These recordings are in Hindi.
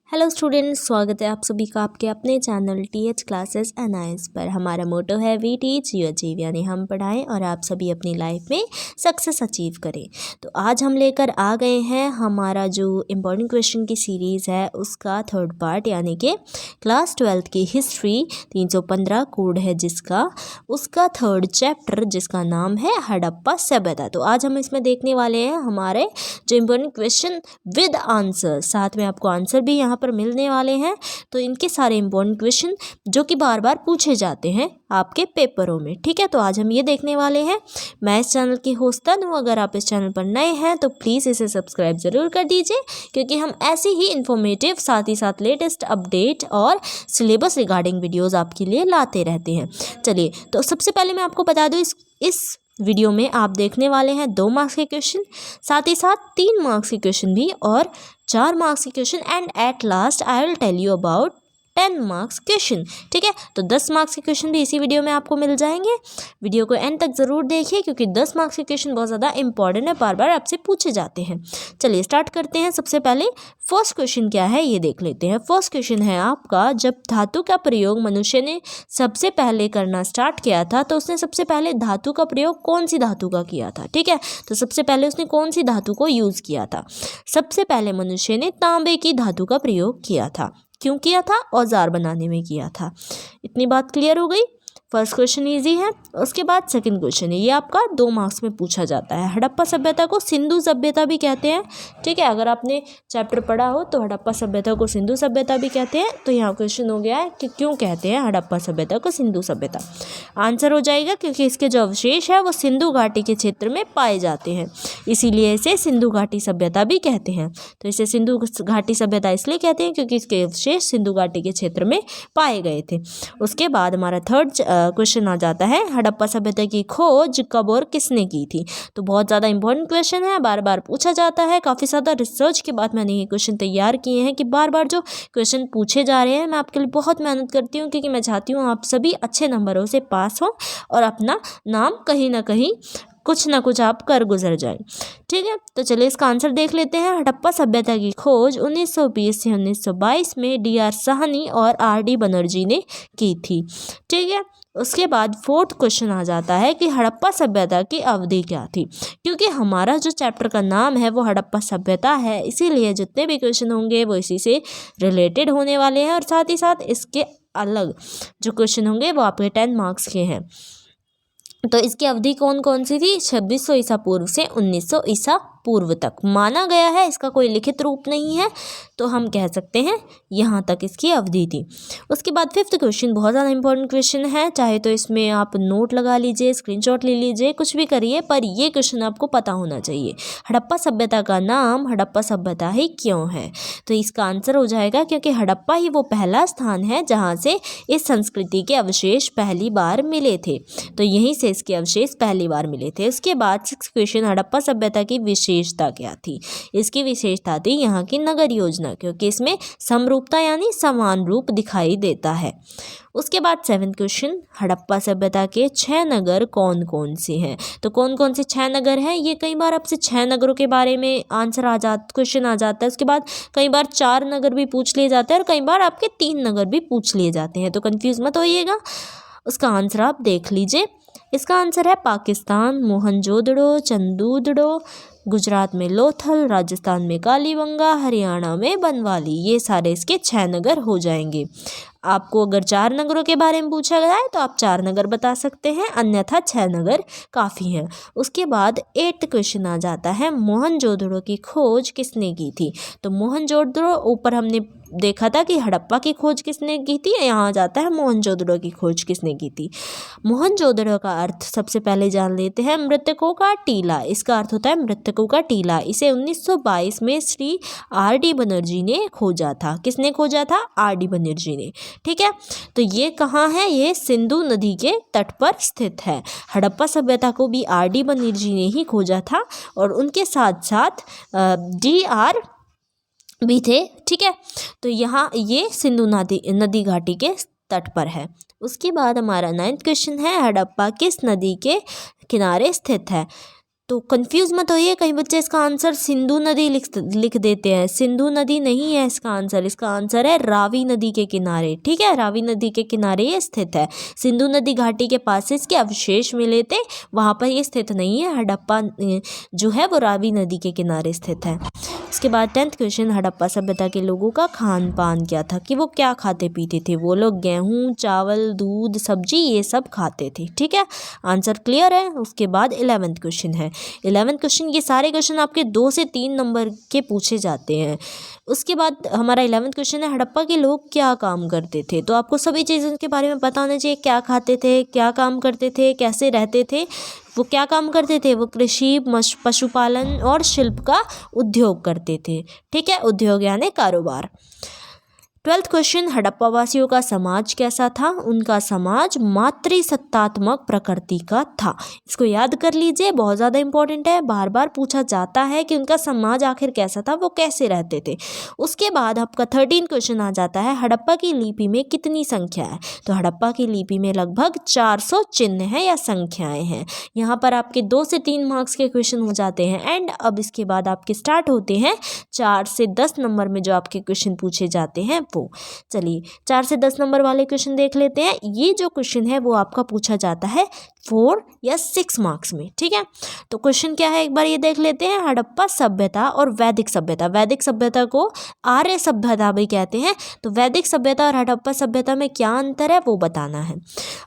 हेलो स्टूडेंट्स, स्वागत है आप सभी का आपके अपने चैनल टीएच क्लासेस एनआईएस पर। हमारा मोटो है वी टीच यू अचीव, यानी हम पढ़ाएं और आप सभी अपनी लाइफ में सक्सेस अचीव करें। तो आज हम लेकर आ गए हैं हमारा जो इम्पोर्टेंट क्वेश्चन की सीरीज़ है उसका थर्ड पार्ट, यानी कि क्लास 12 की हिस्ट्री 315 कोड है जिसका उसका थर्ड चैप्टर जिसका नाम है हड़प्पा सभ्यता। तो आज हम इसमें देखने वाले हैं हमारे जो इम्पोर्टेंट क्वेश्चन विद आंसर, साथ में आपको आंसर भी यहाँ पर मिलने वाले हैं। तो इनके सारे इंपॉर्टेंट क्वेश्चन जो कि बार बार पूछे जाते हैं आपके पेपरों में, ठीक है। तो आज हम ये देखने वाले हैं। मैं इस चैनल की होस्ट हूँ। अगर आप इस चैनल पर नए हैं तो प्लीज़ इसे सब्सक्राइब ज़रूर कर दीजिए, क्योंकि हम ऐसी ही इन्फॉर्मेटिव साथ ही साथ लेटेस्ट अपडेट और सिलेबस रिगार्डिंग वीडियोज़ आपके लिए लाते रहते हैं। चलिए, तो सबसे पहले मैं आपको बता दूँ इस वीडियो में आप देखने वाले हैं 2 मार्क्स के क्वेश्चन, साथ ही साथ 3 मार्क्स के क्वेश्चन भी और 4 मार्क्स के question, and at last I will tell you about 10 marks question, ठीक है। तो 10 मार्क्स के क्वेश्चन भी इसी वीडियो में आपको मिल जाएंगे। वीडियो को एंड तक ज़रूर देखिए, क्योंकि 10 मार्क्स के क्वेश्चन बहुत ज़्यादा इंपॉर्टेंट है, बार बार आपसे पूछे जाते हैं। चलिए स्टार्ट करते हैं। सबसे पहले फर्स्ट क्वेश्चन क्या है ये देख लेते हैं। फर्स्ट क्वेश्चन है आपका, जब धातु का प्रयोग मनुष्य ने सबसे पहले करना स्टार्ट किया था तो उसने सबसे पहले धातु का प्रयोग कौन सी धातु का किया था, ठीक है। तो सबसे पहले उसने कौन सी धातु को यूज़ किया था? सबसे पहले मनुष्य ने तांबे की धातु का प्रयोग किया था। क्यों किया था? औजार बनाने में किया था। इतनी बात क्लियर हो गई। फर्स्ट क्वेश्चन इजी है। उसके बाद सेकंड क्वेश्चन है, ये आपका 2 मार्क्स में पूछा जाता है। हड़प्पा सभ्यता को सिंधु सभ्यता भी कहते हैं, ठीक है। अगर आपने चैप्टर पढ़ा हो तो हड़प्पा सभ्यता को सिंधु सभ्यता भी कहते हैं। तो यहाँ क्वेश्चन हो गया है कि क्यों कहते हैं हड़प्पा सभ्यता को सिंधु सभ्यता। आंसर हो जाएगा क्योंकि इसके जो अवशेष है वो सिंधु घाटी के क्षेत्र में पाए जाते हैं, इसीलिए इसे सिंधु घाटी सभ्यता भी कहते हैं। तो इसे सिंधु घाटी सभ्यता इसलिए कहते हैं क्योंकि इसके अवशेष सिंधु घाटी के क्षेत्र में पाए गए थे। उसके बाद हमारा थर्ड क्वेश्चन आ जाता है, हड़प्पा सभ्यता की खोज कब और किसने की थी। तो बहुत ज़्यादा इंपॉर्टेंट क्वेश्चन है, बार बार पूछा जाता है। काफ़ी ज़्यादा रिसर्च के बाद मैंने ये क्वेश्चन तैयार किए हैं कि बार बार जो क्वेश्चन पूछे जा रहे हैं मैं आपके लिए बहुत मेहनत करती हूँ, क्योंकि मैं चाहती हूँ आप सभी अच्छे नंबरों से पास हो और अपना नाम कहीं ना कहीं कुछ ना कुछ आप कर गुजर जाए, ठीक है। तो चलिए इसका आंसर देख लेते हैं। हड़प्पा सभ्यता की खोज 1920 से 1922 में डी.आर. साहनी और आर.डी. बनर्जी ने की थी, ठीक है। उसके बाद फोर्थ क्वेश्चन आ जाता है कि हड़प्पा सभ्यता की अवधि क्या थी। क्योंकि हमारा जो चैप्टर का नाम है वो हड़प्पा सभ्यता है, इसीलिए जितने भी क्वेश्चन होंगे वो इसी से रिलेटेड होने वाले हैं, और साथ ही साथ इसके अलग जो क्वेश्चन होंगे वो आपके 10 मार्क्स के हैं। तो इसकी अवधि कौन कौन सी थी? 2600 ईसा पूर्व से 1900 ईसा पूर्व तक माना गया है। इसका कोई लिखित रूप नहीं है, तो हम कह सकते हैं यहाँ तक इसकी अवधि थी। उसके बाद फिफ्थ क्वेश्चन बहुत ज़्यादा इंपॉर्टेंट क्वेश्चन है, चाहे तो इसमें आप नोट लगा लीजिए, स्क्रीनशॉट ले लीजिए, कुछ भी करिए, पर ये क्वेश्चन आपको पता होना चाहिए। हड़प्पा सभ्यता का नाम हड़प्पा सभ्यता ही क्यों है? तो इसका आंसर हो जाएगा क्योंकि हड़प्पा ही वो पहला स्थान है जहाँ से इस संस्कृति के अवशेष पहली बार मिले थे। तो यहीं से इसके अवशेष पहली बार मिले थे। उसके बाद सिक्स क्वेश्चन, हड़प्पा सभ्यता की विशेषता क्या थी? इसकी विशेषता थी यहाँ की नगर योजना, क्योंकि इसमें समरूपता यानी समान रूप दिखाई देता है। उसके बाद सेवेंथ क्वेश्चन, हड़प्पा सभ्यता के 6 नगर कौन कौन से हैं? तो कौन कौन से 6 नगर हैं? ये कई बार आपसे 6 नगरों के बारे में क्वेश्चन आ जाता है। उसके बाद कई बार 4 नगर भी पूछ लिए जाते हैं और कई बार आपके 3 नगर भी पूछ लिए जाते हैं, तो कंफ्यूज मत होइएगा। उसका आंसर आप देख लीजिए। इसका आंसर है पाकिस्तान मोहनजोदड़ो, चंदूदड़ो, गुजरात में लोथल, राजस्थान में कालीबंगा, हरियाणा में बनवाली, ये सारे इसके 6 नगर हो जाएंगे। आपको अगर 4 नगरों के बारे में पूछा गया है तो आप 4 नगर बता सकते हैं, अन्यथा 6 नगर काफ़ी हैं। उसके बाद 8th क्वेश्चन आ जाता है, मोहनजोदड़ो की खोज किसने की थी? तो मोहनजोदड़ो ऊपर हमने देखा था कि हड़प्पा की खोज किसने की थी, यहाँ आ जाता है मोहनजोदड़ो की खोज किसने की थी। मोहनजोदड़ो का अर्थ सबसे पहले जान लेते हैं, मृतकों का टीला। इसका अर्थ होता है मृतकों का टीला। इसे 1922 में श्री आर.डी. बनर्जी ने खोजा था। किसने खोजा था? आर.डी. बनर्जी ने, ठीक है। तो ये कहाँ है? ये सिंधु नदी के तट पर स्थित है। हड़प्पा सभ्यता को भी आर.डी. बनर्जी ने ही खोजा था, और उनके साथ साथ डी.आर. भी थे, ठीक है। तो यहाँ ये सिंधु नदी घाटी के तट पर है। उसके बाद हमारा 9th क्वेश्चन है, हड़प्पा किस नदी के किनारे स्थित है? तो कंफ्यूज मत होइए, कई बच्चे इसका आंसर सिंधु नदी लिख देते हैं। सिंधु नदी नहीं है इसका आंसर, इसका आंसर है रावी नदी के किनारे। ठीक है, रावी नदी के किनारे ये स्थित है। सिंधु नदी घाटी के पास इसके अवशेष मिले थे, वहाँ पर ये स्थित नहीं है। हड़प्पा जो है वो रावी नदी के किनारे स्थित है। उसके बाद 10th क्वेश्चन, हड़प्पा सभ्यता के लोगों का खान पान क्या था, कि वो क्या खाते पीते थे। वो लोग गेहूँ, चावल, दूध, सब्जी ये सब खाते थे। ठीक है, आंसर क्लियर है। उसके बाद 11th क्वेश्चन है। 11th क्वेश्चन, ये सारे क्वेश्चन आपके 2 से 3 नंबर के पूछे जाते हैं। उसके बाद हमारा 11th क्वेश्चन है, हड़प्पा के लोग क्या काम करते थे। तो आपको सभी चीज़ों के बारे में पता होना चाहिए, क्या खाते थे, क्या काम करते थे, कैसे रहते थे। वो क्या काम करते थे, वो कृषि, पशुपालन और शिल्प का उद्योग करते थे। ठीक है, उद्योग यानी कारोबार। 12th क्वेश्चन, हड़प्पा वासियों का समाज कैसा था। उनका समाज मातृसत्तात्मक प्रकृति का था। इसको याद कर लीजिए, बहुत ज़्यादा इंपॉर्टेंट है, बार बार पूछा जाता है कि उनका समाज आखिर कैसा था, वो कैसे रहते थे। उसके बाद आपका 13 क्वेश्चन आ जाता है, हड़प्पा की लिपि में कितनी संख्या है। तो हड़प्पा की लिपि में लगभग 400 चिन्ह हैं या संख्याएँ हैं। यहाँ पर आपके 2 से 3 मार्क्स के क्वेश्चन हो जाते हैं। एंड अब इसके बाद आपके स्टार्ट होते हैं 4 से 10 नंबर में जो आपके क्वेश्चन पूछे जाते हैं वो। चलिए 4 से 10 नंबर वाले क्वेश्चन देख लेते हैं। ये जो क्वेश्चन है वो आपका पूछा जाता है 4 या 6 मार्क्स में। ठीक है, तो क्वेश्चन क्या है एक बार ये देख लेते हैं। हड़प्पा सभ्यता और वैदिक सभ्यता, वैदिक सभ्यता को आर्य सभ्यता भी कहते हैं। तो वैदिक सभ्यता और हड़प्पा सभ्यता में क्या अंतर है वो बताना है।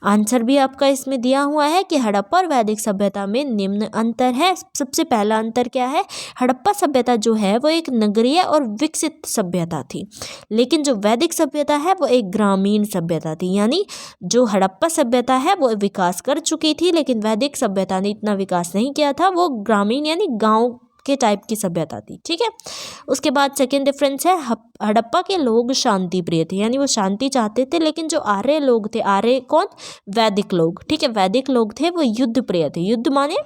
आंसर भी आपका इसमें दिया हुआ है कि हड़प्पा और वैदिक सभ्यता में निम्न अंतर है। सबसे पहला अंतर क्या है, हड़प्पा सभ्यता जो है वो एक नगरीय और विकसित सभ्यता थी, लेकिन जो वैदिक सभ्यता है वो एक ग्रामीण सभ्यता थी। यानी जो हड़प्पा सभ्यता है वो विकास कर चुकी थी, लेकिन वैदिक सभ्यता ने इतना विकास नहीं किया था, वो ग्रामीण यानी गांव के टाइप की सभ्यता थी। ठीक है, उसके बाद सेकेंड डिफरेंस है, हड़प्पा के लोग शांति प्रिय थे, यानी वो शांति चाहते थे। लेकिन जो आर्य लोग थे, आर्य कौन, वैदिक लोग। ठीक है, वैदिक लोग थे वो युद्ध प्रिय थे, युद्ध माने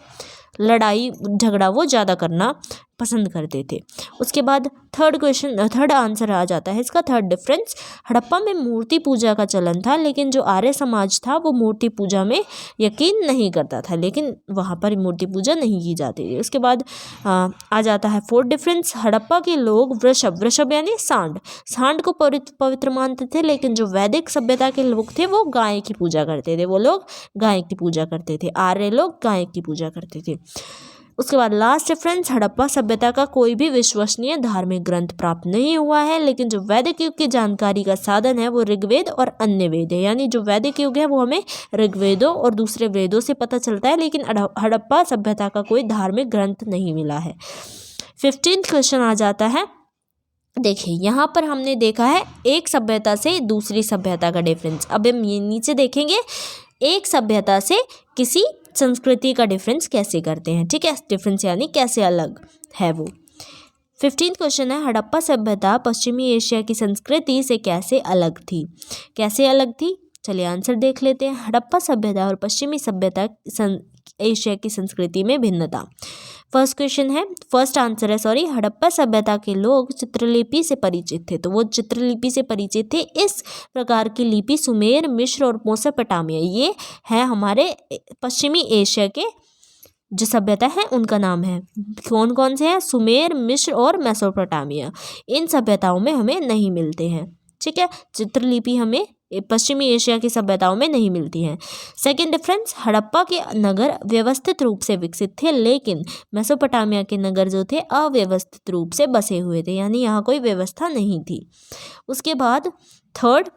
लड़ाई झगड़ा वो ज़्यादा करना पसंद करते थे। उसके बाद थर्ड आंसर आ जाता है इसका, थर्ड डिफरेंस, हड़प्पा में मूर्ति पूजा का चलन था, लेकिन जो आर्य समाज था वो मूर्ति पूजा में यकीन नहीं करता था, लेकिन वहाँ पर मूर्ति पूजा नहीं की जाती थी। उसके बाद आ जाता है फोर्थ डिफरेंस, हड़प्पा के लोग वृषभ यानी सांड को पवित्र मानते थे, लेकिन जो वैदिक सभ्यता के लोग थे वो गाय की पूजा करते थे, वो लोग गाय की पूजा करते थे, आर्य लोग गाय की पूजा करते थे। उसके बाद लास्ट रेफरेंस, हड़प्पा सभ्यता का कोई भी विश्वसनीय धार्मिक ग्रंथ प्राप्त नहीं हुआ है, लेकिन जो वैदिक युग की जानकारी का साधन है वो ऋग्वेद और अन्य वेद है। यानी जो वैदिक युग है वो हमें ऋग्वेदों और दूसरे वेदों से पता चलता है, लेकिन हड़प्पा सभ्यता का कोई धार्मिक ग्रंथ नहीं मिला है। 15th क्वेश्चन आ जाता है। देखिए यहाँ पर हमने देखा है एक सभ्यता से दूसरी सभ्यता का डिफरेंस। अब हम ये नीचे देखेंगे एक सभ्यता से किसी संस्कृति का डिफरेंस कैसे करते हैं। ठीक है, डिफरेंस यानी कैसे अलग है वो। 15th क्वेश्चन है, हड़प्पा सभ्यता पश्चिमी एशिया की संस्कृति से कैसे अलग थी। कैसे अलग थी, चलिए आंसर देख लेते हैं। हड़प्पा सभ्यता और पश्चिमी सभ्यता एशिया की संस्कृति में भिन्नता। फर्स्ट आंसर है हड़प्पा सभ्यता के लोग चित्रलिपि से परिचित थे। तो वो चित्रलिपि से परिचित थे। इस प्रकार की लिपि सुमेर, मिस्र और मेसोपोटामिया, ये है हमारे पश्चिमी एशिया के जो सभ्यता है उनका नाम है। कौन कौन से हैं, सुमेर, मिस्र और मेसोपोटामिया। इन सभ्यताओं में हमें नहीं मिलते हैं। ठीक है, चित्रलिपि हमें पश्चिमी एशिया की सभ्यताओं में नहीं मिलती हैं। सेकेंड डिफरेंस, हड़प्पा के नगर व्यवस्थित रूप से विकसित थे, लेकिन मेसोपोटामिया के नगर जो थे अव्यवस्थित रूप से बसे हुए थे, यानी यहाँ कोई व्यवस्था नहीं थी। उसके बाद थर्ड,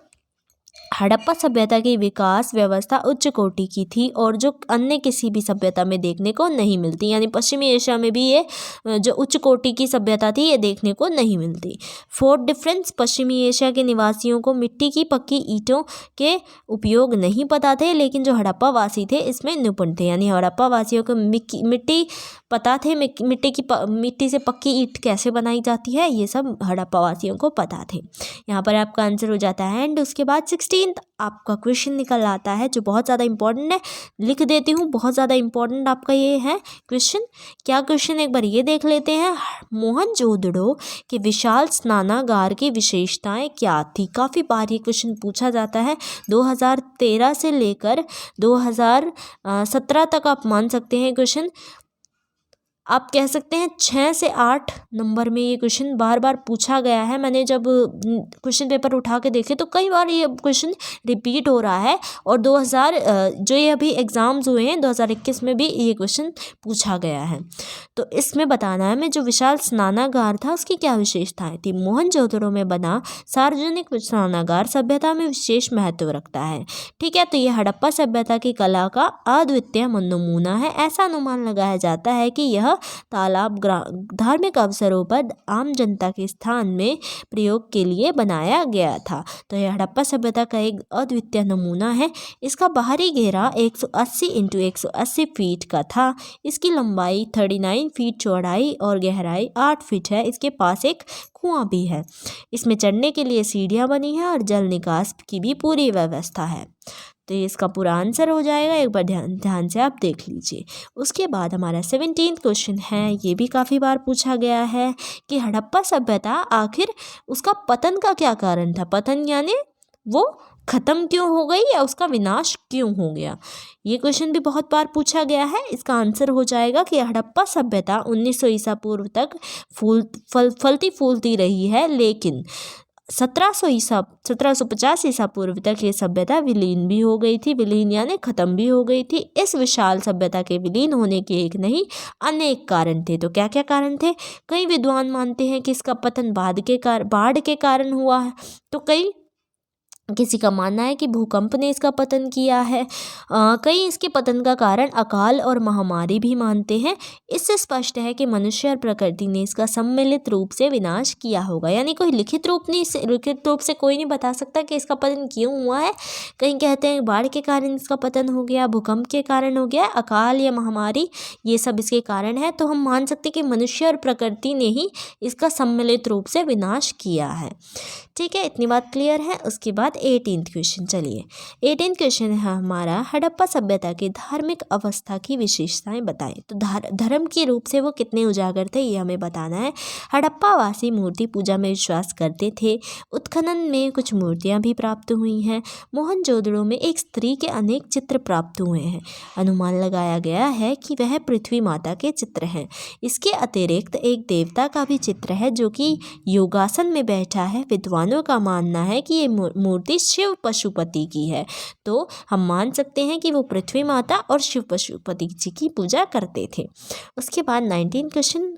हड़प्पा सभ्यता की विकास व्यवस्था उच्च कोटि की थी और जो अन्य किसी भी सभ्यता में देखने को नहीं मिलती। यानी पश्चिमी एशिया में भी ये जो उच्च कोटि की सभ्यता थी ये देखने को नहीं मिलती। फोर्थ डिफरेंस, पश्चिमी एशिया के निवासियों को मिट्टी की पक्की ईंटों के उपयोग नहीं पता थे, लेकिन जो हड़प्पा वासी थे इसमें निपुण थे। यानी हड़प्पा वासियों को मिट्टी पता थे, मिट्टी से पक्की ईंट कैसे बनाई जाती है ये सब हड़प्पा वासियों को पता थे। यहाँ पर आपका आंसर हो जाता है। एंड उसके बाद 16th आपका क्वेश्चन निकल आता है जो बहुत ज़्यादा इंपॉर्टेंट है, लिख देती हूँ, बहुत ज़्यादा इंपॉर्टेंट आपका ये है क्वेश्चन। क्या क्वेश्चन एक बार ये देख लेते हैं। मोहनजोदड़ो के विशाल स्नानागार की विशेषताएं क्या थी। काफ़ी बार ये क्वेश्चन पूछा जाता है। 2013 से लेकर 2017 तक आप मान सकते हैं क्वेश्चन आप कह सकते हैं 6 से 8 नंबर में ये क्वेश्चन बार बार पूछा गया है। मैंने जब क्वेश्चन पेपर उठा के देखे तो कई बार ये क्वेश्चन रिपीट हो रहा है, और 2000 जो ये अभी एग्ज़ाम्स हुए हैं 2021 में भी ये क्वेश्चन पूछा गया है। तो इसमें बताना है, मैं जो विशाल स्नानागार था उसकी क्या विशेषताएं थी। मोहनजोदड़ो में बना सार्वजनिक स्नानागार सभ्यता में विशेष महत्व रखता है। ठीक है, तो ये हड़प्पा सभ्यता की कला का अद्वितीय नमूना है। ऐसा अनुमान लगाया जाता है कि यह तालाब धार्मिक अवसरों पर आम जनता के स्थान में प्रयोग के लिए बनाया गया था। तो यह हड़प्पा सभ्यता का एक अद्वितीय नमूना है। इसका बाहरी घेरा 180 × 180 फीट का था। इसकी लंबाई 39 फीट, चौड़ाई और गहराई 8 फीट है। इसके पास एक कुआं भी है। इसमें चढ़ने के लिए सीढ़ियां बनी हैं और जल निकास की भी पूरी व्यवस्था है। तो ये इसका पूरा आंसर हो जाएगा, एक बार ध्यान से आप देख लीजिए। उसके बाद हमारा 17th क्वेश्चन है, ये भी काफ़ी बार पूछा गया है कि हड़प्पा सभ्यता आखिर उसका पतन का क्या कारण था। पतन यानी वो ख़त्म क्यों हो गई या उसका विनाश क्यों हो गया। ये क्वेश्चन भी बहुत बार पूछा गया है। इसका आंसर हो जाएगा कि हड़प्पा सभ्यता 1900 ईसा पूर्व तक फलती फूलती रही है, लेकिन 1750 ईसा पूर्व तक ये सभ्यता विलीन भी हो गई थी। विलीन यानी ख़त्म भी हो गई थी। इस विशाल सभ्यता के विलीन होने के एक नहीं अनेक कारण थे। तो क्या क्या कारण थे। कई विद्वान मानते हैं कि इसका पतन बाढ़ के कारण हुआ है, तो किसी का मानना है कि भूकंप ने इसका पतन किया है। कई इसके पतन का कारण अकाल और महामारी भी मानते हैं। इससे स्पष्ट है कि मनुष्य और प्रकृति ने इसका सम्मिलित रूप से विनाश किया होगा। यानी कोई लिखित रूप से कोई नहीं बता सकता कि इसका पतन क्यों हुआ है। कहीं कहते हैं बाढ़ के कारण इसका पतन हो गया, भूकंप के कारण हो गया, अकाल या महामारी, ये सब इसके कारण है। तो हम मान सकते हैं कि मनुष्य और प्रकृति ने ही इसका सम्मिलित रूप से विनाश किया है। ठीक है, इतनी बात क्लियर है। उसके बाद 18th क्वेश्चन, चलिए 18th क्वेश्चन है हमारा, हड़प्पा सभ्यता की धार्मिक अवस्था की विशेषताएं बताएं। तो धर्म के रूप से वो कितने उजागर थे ये हमें बताना है। हड़प्पा वासी मूर्ति पूजा में विश्वास करते थे। उत्खनन में कुछ मूर्तियां भी प्राप्त हुई हैं। मोहनजोदड़ो में एक स्त्री के अनेक चित्र प्राप्त हुए हैं। अनुमान लगाया गया है कि वह पृथ्वी माता के चित्र हैं। इसके अतिरिक्त एक देवता का भी चित्र है जो कि योगासन में बैठा है। विद्वानों का मानना है कि ये मूर्ति शिव पशुपति की है। तो हम मान सकते हैं कि वो पृथ्वी माता और शिव पशुपति जी की पूजा करते थे। उसके बाद 19 क्वेश्चन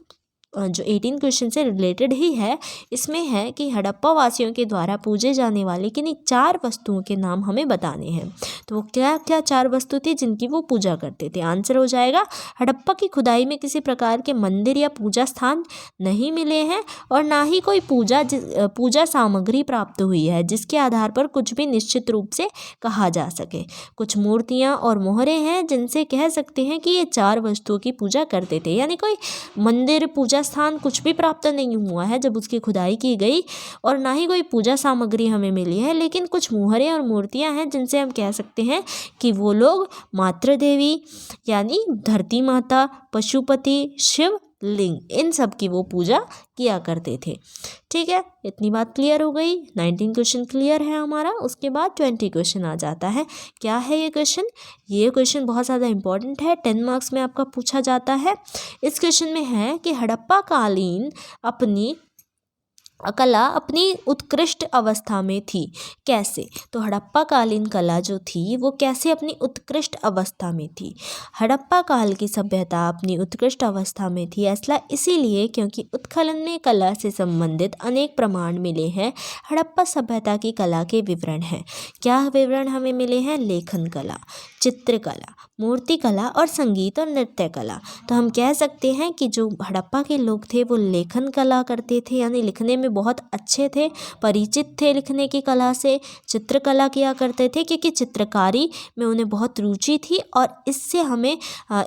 जो 18 क्वेश्चन से रिलेटेड ही है, इसमें है कि हड़प्पा वासियों के द्वारा पूजे जाने वाले किन्हीं 4 वस्तुओं के नाम हमें बताने हैं। तो वो क्या क्या 4 वस्तु थी जिनकी वो पूजा करते थे। आंसर हो जाएगा, हड़प्पा की खुदाई में किसी प्रकार के मंदिर या पूजा स्थान नहीं मिले हैं और ना ही कोई पूजा सामग्री प्राप्त हुई है जिसके आधार पर कुछ भी निश्चित रूप से कहा जा सके। कुछ मूर्तियाँ और मोहरे हैं जिनसे कह सकते हैं कि ये 4 वस्तुओं की पूजा करते थे। यानी कोई मंदिर, पूजा स्थान कुछ भी प्राप्त नहीं हुआ है जब उसकी खुदाई की गई, और ना ही कोई पूजा सामग्री हमें मिली है, लेकिन कुछ मुहरे और मूर्तियां हैं जिनसे हम कह सकते हैं कि वो लोग मातृ देवी यानी धरती माता, पशुपति, शिव लिंग, इन सब की वो पूजा किया करते थे। ठीक है, इतनी बात क्लियर हो गई। 19 क्वेश्चन क्लियर है हमारा। उसके बाद 20 क्वेश्चन आ जाता है। क्या है ये क्वेश्चन? ये क्वेश्चन बहुत ज़्यादा इंपॉर्टेंट है, 10 मार्क्स में आपका पूछा जाता है। इस क्वेश्चन में है कि हड़प्पा कालीन अपनी कला अपनी उत्कृष्ट अवस्था में थी। कैसे? तो हड़प्पा कालीन कला जो थी वो कैसे अपनी उत्कृष्ट अवस्था में थी। हड़प्पा काल की सभ्यता अपनी उत्कृष्ट अवस्था में थी, ऐसा इसीलिए क्योंकि उत्खनन में कला से संबंधित अनेक प्रमाण मिले हैं। हड़प्पा सभ्यता की कला के विवरण हैं। क्या विवरण हमें मिले हैं? लेखन कला, चित्रकला, मूर्ति कला और संगीत और नृत्य कला। तो हम कह सकते हैं कि जो हड़प्पा के लोग थे वो लेखन कला करते थे, यानी लिखने में बहुत अच्छे थे, परिचित थे लिखने की कला से। चित्रकला किया करते थे क्योंकि चित्रकारी में उन्हें बहुत रुचि थी, और इससे हमें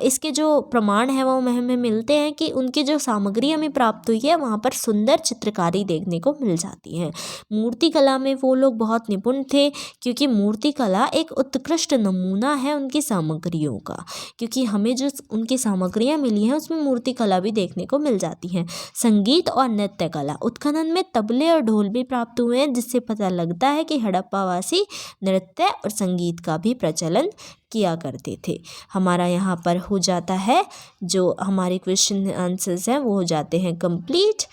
इसके जो प्रमाण हैं वो हमें मिलते हैं कि उनकी जो सामग्री हमें प्राप्त हुई है वहाँ पर सुंदर चित्रकारी देखने को मिल जाती है। मूर्ति कला में वो लोग बहुत निपुण थे क्योंकि मूर्ति कला एक उत्कृष्ट नमूना है उनकी सामग्रियों का, क्योंकि हमें जो उनकी सामग्रियाँ मिली हैं उसमें मूर्ति कला भी देखने को मिल जाती हैं। संगीत और नृत्य कला, उत्खनन में तबले और ढोल भी प्राप्त हुए हैं, जिससे पता लगता है कि हड़प्पावासी नृत्य और संगीत का भी प्रचलन किया करते थे। हमारा यहाँ पर हो जाता है, जो हमारे क्वेश्चन आंसर्स हैं वो हो जाते हैं कंप्लीट।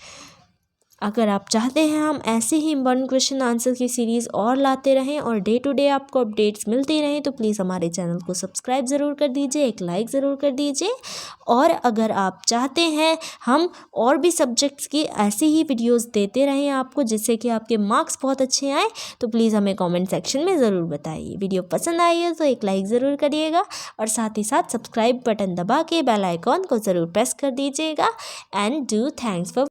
अगर आप चाहते हैं हम ऐसे ही इम्पॉर्टेंट क्वेश्चन आंसर की सीरीज़ और लाते रहें और डे टू डे आपको अपडेट्स मिलती रहें, तो प्लीज़ हमारे चैनल को सब्सक्राइब ज़रूर कर दीजिए, एक लाइक ज़रूर कर दीजिए। और अगर आप चाहते हैं हम और भी सब्जेक्ट्स की ऐसी ही वीडियोस देते रहें आपको, जिससे कि आपके मार्क्स बहुत अच्छे आएँ, तो प्लीज़ हमें कमेंट सेक्शन में ज़रूर बताइए। वीडियो पसंद आई है तो एक लाइक ज़रूर करिएगा और साथ ही साथ सब्सक्राइब बटन दबा के बेल आइकॉन को ज़रूर प्रेस कर दीजिएगा। And do thanks for